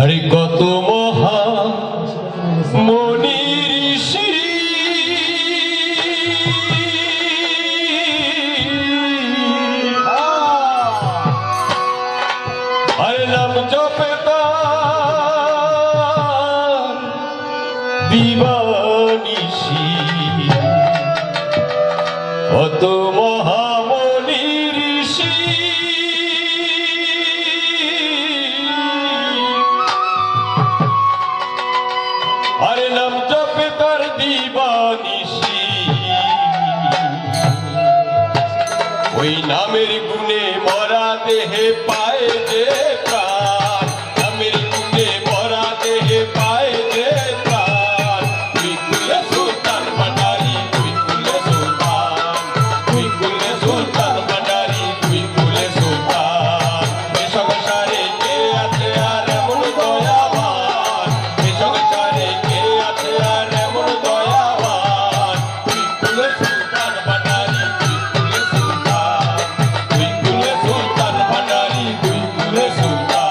আরে কত মহা মনীষী আরে নাম জপে তার দিবানিশি কত মহামণি ঋষি আরে নাম জপে তার দিবানিশি ওই নামের গুণে মরা দেহে পায় যে প্রাণ নামের গুণে মরা দেহে পায় যে প্রাণ তুই কুলে সুলতান ভান্ডারি তুই কুলে সুলতান তুই কুলে সুলতান ভান্ডারি তুই কুলে সুলতান এ সংসারে কে আছে আর এমন দয়াবান এ সংসারে কে আছে আর এমন দয়াবান তুই কুলে সুলতান ভান্ডারি তুই কুলে সুলতান তুই কুলে সুলতান ভান্ডারি তুই কুলে সুলতান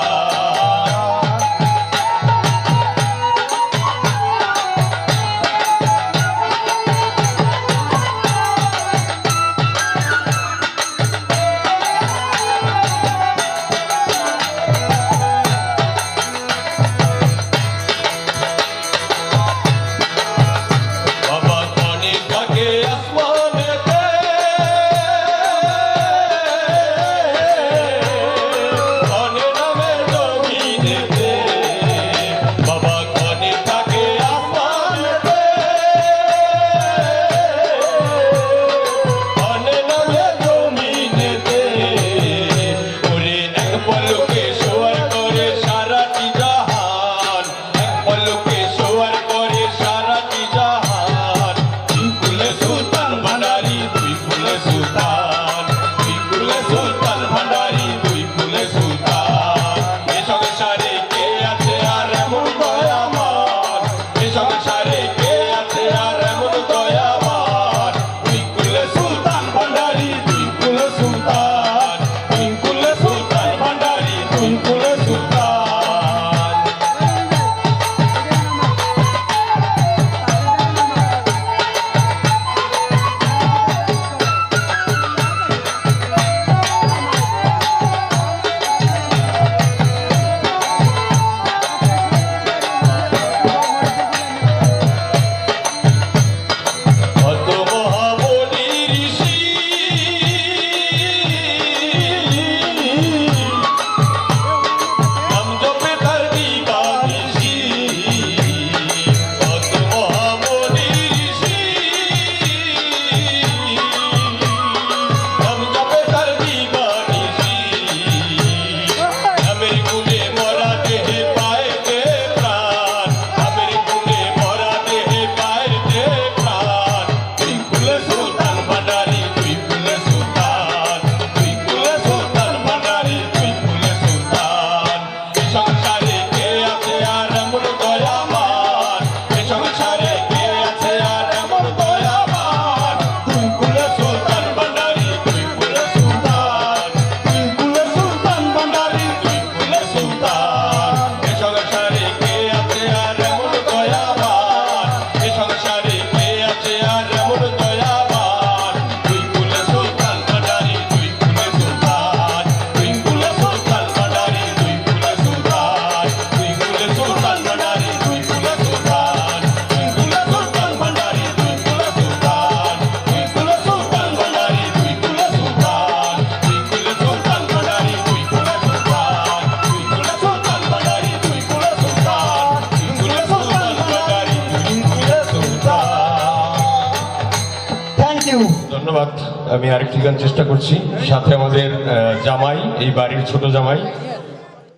বাবা কনে থাকে আসমানেতে কনে নামে জমিনেতে বাবা কনে থাকে আসমানেতে কনে নামে জমিনেতে ওরে এক পলকে সোয়ার করে সারাটি জাহান এক পলকে সোয়ার করে সারাটি জাহান তুই কুলে সুলতান ভান্ডারি তুই কুলে সুলতান তুই কুলে সুলতান ভান্ডারি তুই কুলে সুলতান এ সংসারে কে আছে আর এমন দয়াবান এ সংসারে কে আছে আর এমন দয়াবান তুই কুলে সুলতান ভান্ডারি তুই কুলে সুলতান তুই কুলে সুলতান ভান্ডারি তুই কুলে সুলতান কত মহামণি ঋষি নাম জপে তার দিবানিশি কত মহামণি ঋষি নাম জপে তার দিবানিশি নামের গুণে মরা দেহে পায় যে প্রাণ নামের গুণে মরা দেহে পায় যে প্রাণ তুই কুলে সুলতান ভান্ডারি তুই কুলে সুলতান তুই কুলে সুলতান ভান্ডারি তুই কুলে সুলতান এ সংসারে কে আছে আর এমন দয়াবান এ সংসারে কে আছে আর এমন দয়াবান তুই কুলে সুলতান ভান্ডারি তুই কুলে সুলতান তুই কুলে সুলতান ভান্ডারি তুই কুলে সুলতান এ সংসারে কে আছে আর এমন দয়াবান এ সংসারে কে আছে আর এমন দয়াবান তুই কুলে সুলতান ভান্ডারি তুই কুলে সুলতান তুই কুলে সুলতান ভান্ডারি তুই কুলে সুলতান তুই কুলে সুলতান ভান্ডারি তুই কুলে সুলতান তুই কুলে সুলতান ভান্ডারি তুই কুলে সুলতান তুই কুলে সুলতান ভান্ডারি তুই কুলে সুলতান তুই কুলে সুলতান ভান্ডারি তুই কুলে সুলতান তুই কুলে সুলতান ভান্ডারি তুই কুলে সুলতান তুই কুলে সুলতান ভান্ডারি তুই কুলে সুলতান। Thank you. ধন্যবাদ। আমি আরেকটি গান চেষ্টা করছি, সাথে আমাদের জামাই, এই বাড়ির ছোট জামাই